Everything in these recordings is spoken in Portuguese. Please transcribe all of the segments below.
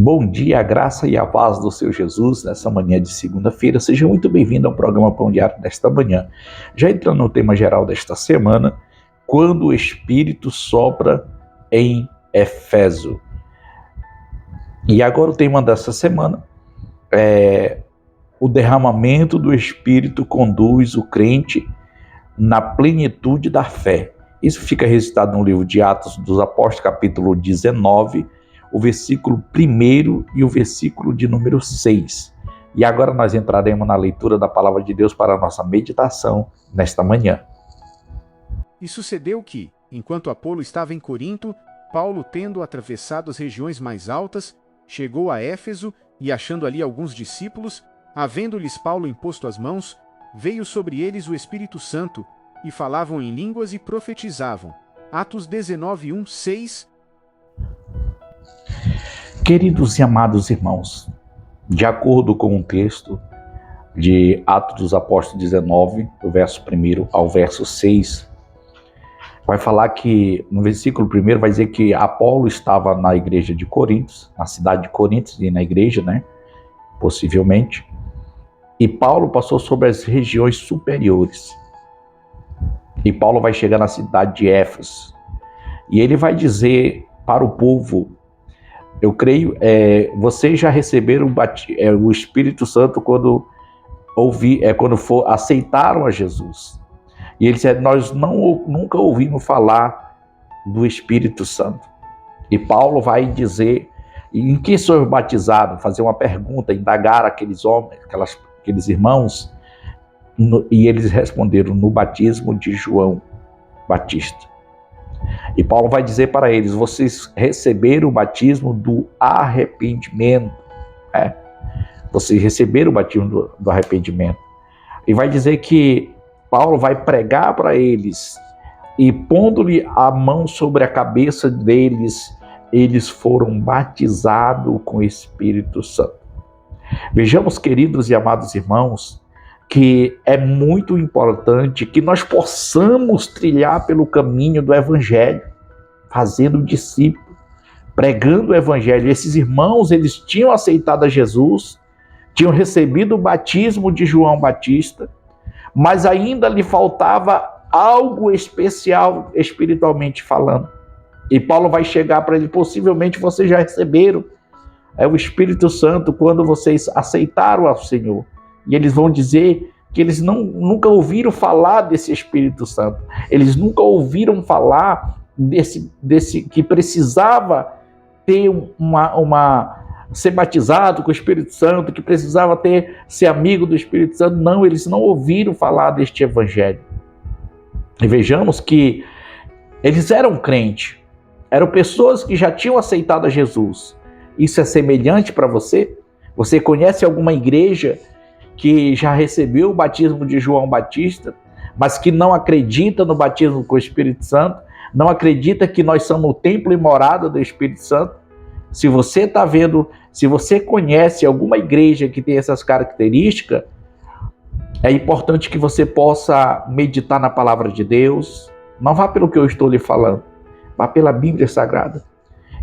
Bom dia, a graça e a paz do seu Jesus nessa manhã de segunda-feira. Seja muito bem-vindo ao programa Pão Diário desta manhã. Já entrando no tema geral desta semana, quando o Espírito sopra em Éfeso. E agora o tema dessa semana é o derramamento do Espírito conduz o crente na plenitude da fé. Isso fica registrado no livro de Atos dos Apóstolos, capítulo 19, o versículo 1 e o versículo de número 6. E agora nós entraremos na leitura da palavra de Deus para a nossa meditação nesta manhã. E sucedeu que, enquanto Apolo estava em Corinto, Paulo, tendo atravessado as regiões mais altas, chegou a Éfeso e, achando ali alguns discípulos, havendo-lhes Paulo imposto as mãos, veio sobre eles o Espírito Santo, e falavam em línguas e profetizavam. Atos 19, 1, 6. Queridos e amados irmãos, de acordo com o texto de Atos dos Apóstolos 19, do verso 1 ao verso 6, vai falar que, no versículo 1, vai dizer que Apolo estava na igreja de Corinto, na cidade de Corinto, e na igreja, possivelmente, e Paulo passou sobre as regiões superiores. E Paulo vai chegar na cidade de Éfeso, e ele vai dizer para o povo: eu creio, vocês já receberam o Espírito Santo quando aceitaram a Jesus. E ele disse: nós nunca ouvimos falar do Espírito Santo. E Paulo vai dizer: em que sois batizados? Fazer uma pergunta, indagar aqueles homens, aqueles irmãos, e eles responderam: no batismo de João Batista. E Paulo vai dizer para eles: vocês receberam o batismo do arrependimento. Vocês receberam o batismo do arrependimento. E vai dizer que Paulo vai pregar para eles, e pondo-lhe a mão sobre a cabeça deles, eles foram batizados com o Espírito Santo. Vejamos, queridos e amados irmãos, que é muito importante que nós possamos trilhar pelo caminho do Evangelho, fazendo discípulos, pregando o Evangelho. Esses irmãos, eles tinham aceitado a Jesus, tinham recebido o batismo de João Batista, mas ainda lhe faltava algo especial, espiritualmente falando. E Paulo vai chegar para ele: possivelmente vocês já receberam o Espírito Santo quando vocês aceitaram ao Senhor. E eles vão dizer que eles nunca ouviram falar desse Espírito Santo. Eles nunca ouviram falar desse que precisava ter ser batizado com o Espírito Santo, que precisava ser amigo do Espírito Santo. Não, eles não ouviram falar deste Evangelho. E vejamos que eles eram crentes, eram pessoas que já tinham aceitado a Jesus. Isso é semelhante para você? Você conhece alguma igreja que já recebeu o batismo de João Batista, mas que não acredita no batismo com o Espírito Santo, não acredita que nós somos o templo e morada do Espírito Santo? Se você está vendo, se você conhece alguma igreja que tem essas características, é importante que você possa meditar na palavra de Deus. Não vá pelo que eu estou lhe falando, vá pela Bíblia Sagrada.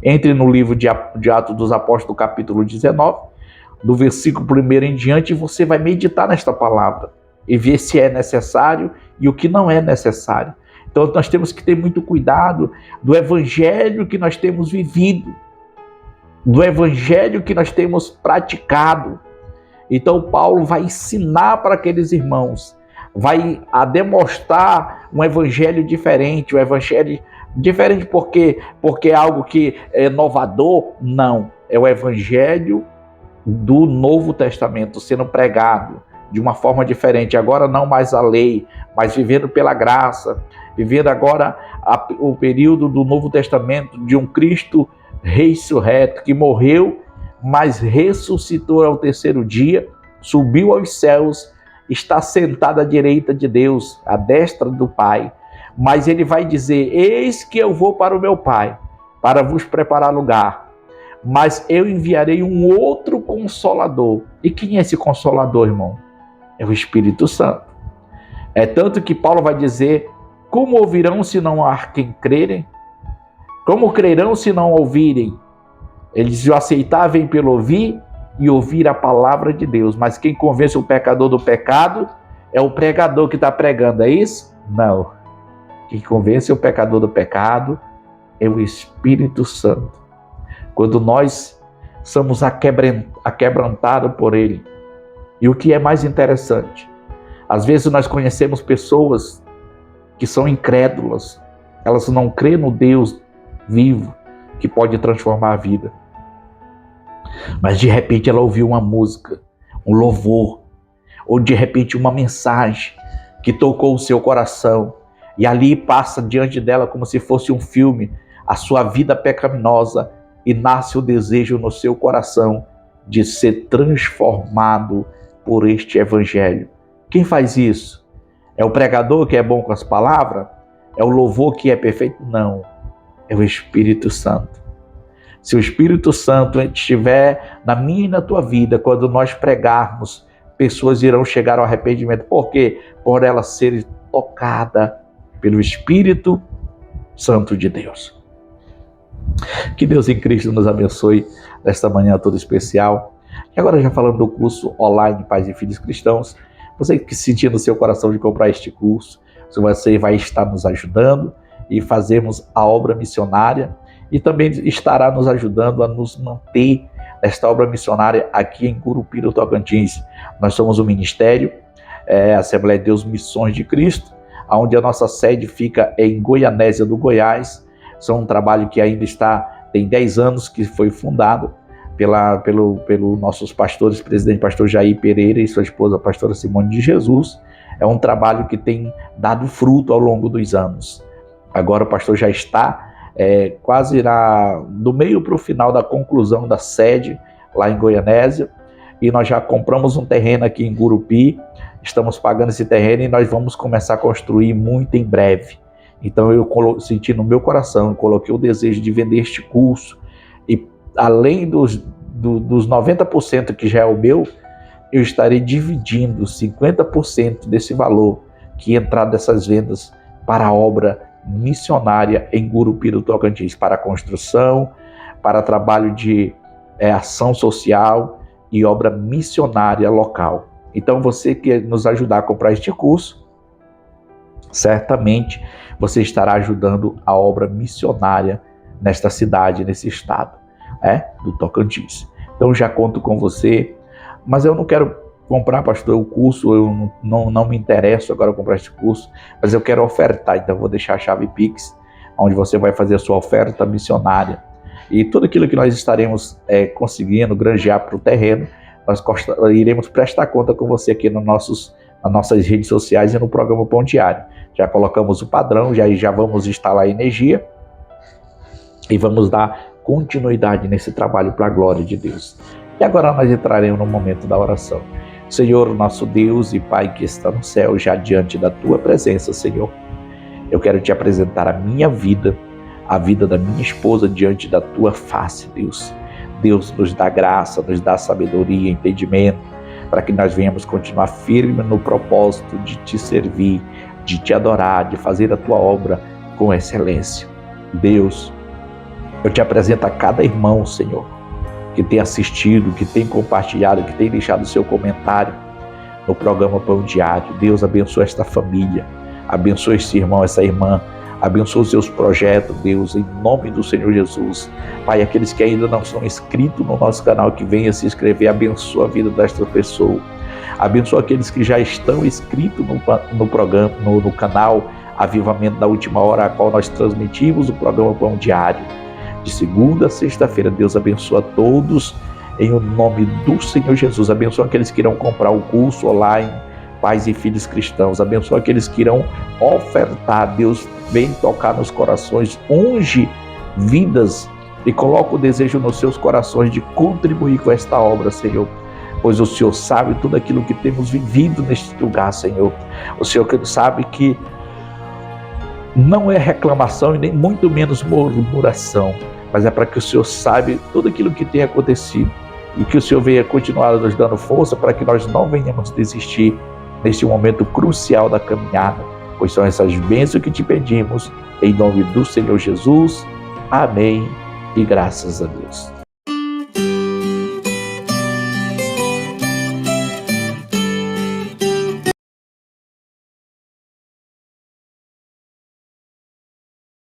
Entre no livro de Atos dos Apóstolos, capítulo 19, do versículo 1 em diante, você vai meditar nesta palavra e ver se é necessário e o que não é necessário. Então nós temos que ter muito cuidado do evangelho que nós temos vivido, do evangelho que nós temos praticado. Então Paulo vai ensinar para aqueles irmãos, vai demonstrar um evangelho diferente, porque é algo que é inovador? Não, é o evangelho do Novo Testamento sendo pregado de uma forma diferente. Agora não mais a lei, mas vivendo pela graça, vivendo agora o período do Novo Testamento de um Cristo ressurreto, que morreu, mas ressuscitou ao terceiro dia, subiu aos céus, está sentado à direita de Deus, à destra do Pai. Mas ele vai dizer: eis que eu vou para o meu Pai, para vos preparar lugar. Mas eu enviarei um outro Consolador. E quem é esse Consolador, irmão? É o Espírito Santo. É tanto que Paulo vai dizer: como ouvirão se não há quem crerem? Como crerão se não ouvirem? Ele diz: o aceitar vem pelo ouvir e ouvir a palavra de Deus. Mas quem convence o pecador do pecado é o pregador que está pregando, é isso? Não. Quem convence o pecador do pecado é o Espírito Santo. Quando nós somos aquebrantados por Ele. E o que é mais interessante, às vezes nós conhecemos pessoas que são incrédulas, elas não creem no Deus vivo que pode transformar a vida. Mas de repente ela ouviu uma música, um louvor, ou de repente uma mensagem que tocou o seu coração, e ali passa diante dela como se fosse um filme, a sua vida pecaminosa, e nasce o desejo no seu coração de ser transformado por este evangelho. Quem faz isso? É o pregador que é bom com as palavras? É o louvor que é perfeito? Não. É o Espírito Santo. Se o Espírito Santo estiver na minha e na tua vida, quando nós pregarmos, pessoas irão chegar ao arrependimento. Por quê? Por elas serem tocadas pelo Espírito Santo de Deus. Que Deus em Cristo nos abençoe nesta manhã toda especial. E agora, já falando do curso online Pais e Filhos Cristãos, você que sentir no seu coração de comprar este curso, você vai estar nos ajudando e fazermos a obra missionária, e também estará nos ajudando a nos manter nesta obra missionária aqui em Curupira, Tocantins. Nós somos um ministério, Assembleia de Deus Missões de Cristo, onde a nossa sede fica em Goianésia do Goiás. Um trabalho que ainda tem 10 anos que foi fundado pelos nossos pastores, presidente pastor Jair Pereira e sua esposa pastora Simone de Jesus. É um trabalho que tem dado fruto ao longo dos anos. Agora o pastor já está quase do meio para o final da conclusão da sede lá em Goianésia, e nós já compramos um terreno aqui em Gurupi, estamos pagando esse terreno e nós vamos começar a construir muito em breve. Então eu senti no meu coração, coloquei o desejo de vender este curso, e além dos 90% que já é o meu, eu estarei dividindo 50% desse valor que entrar dessas vendas para a obra missionária em Curupira, Tocantins, para a construção, para trabalho de ação social e obra missionária local. Então você que nos ajudar a comprar este curso, certamente você estará ajudando a obra missionária nesta cidade, nesse estado, do Tocantins. Então já conto com você, mas eu não quero comprar, pastor, o curso, eu não me interesso agora comprar esse curso, mas eu quero ofertar, então eu vou deixar a chave Pix, onde você vai fazer a sua oferta missionária. E tudo aquilo que nós estaremos conseguindo granjear para o terreno, nós iremos prestar conta com você aqui nas nossas redes sociais e no programa Pão Diário. Já colocamos o padrão, já vamos instalar energia e vamos dar continuidade nesse trabalho para a glória de Deus. E agora nós entraremos no momento da oração. Senhor, nosso Deus e Pai que está no céu, já diante da Tua presença, Senhor, eu quero Te apresentar a minha vida, a vida da minha esposa diante da Tua face, Deus. Deus, nos dá graça, nos dá sabedoria, entendimento, para que nós venhamos continuar firme no propósito de Te servir, de Te adorar, de fazer a Tua obra com excelência. Deus, eu Te apresento a cada irmão, Senhor, que tem assistido, que tem compartilhado, que tem deixado o seu comentário no programa Pão Diário. Deus, abençoa esta família, abençoa esse irmão, essa irmã, abençoa os seus projetos, Deus, em nome do Senhor Jesus. Pai, aqueles que ainda não são inscritos no nosso canal, que venham se inscrever, abençoa a vida desta pessoa. Abençoa aqueles que já estão inscritos no programa, no canal Avivamento da Última Hora, a qual nós transmitimos o programa Pão Diário. De segunda a sexta-feira, Deus abençoa todos em o nome do Senhor Jesus. Abençoa aqueles que irão comprar o curso online Pais e Filhos Cristãos. Abençoa aqueles que irão ofertar. Deus, vem tocar nos corações, unge vidas e coloca o desejo nos seus corações de contribuir com esta obra, Senhor. Pois o Senhor sabe tudo aquilo que temos vivido neste lugar, Senhor. O Senhor sabe que não é reclamação e nem muito menos murmuração, mas é para que o Senhor sabe tudo aquilo que tem acontecido e que o Senhor venha continuar nos dando força para que nós não venhamos desistir neste momento crucial da caminhada, pois são essas bênçãos que te pedimos, em nome do Senhor Jesus. Amém e graças a Deus.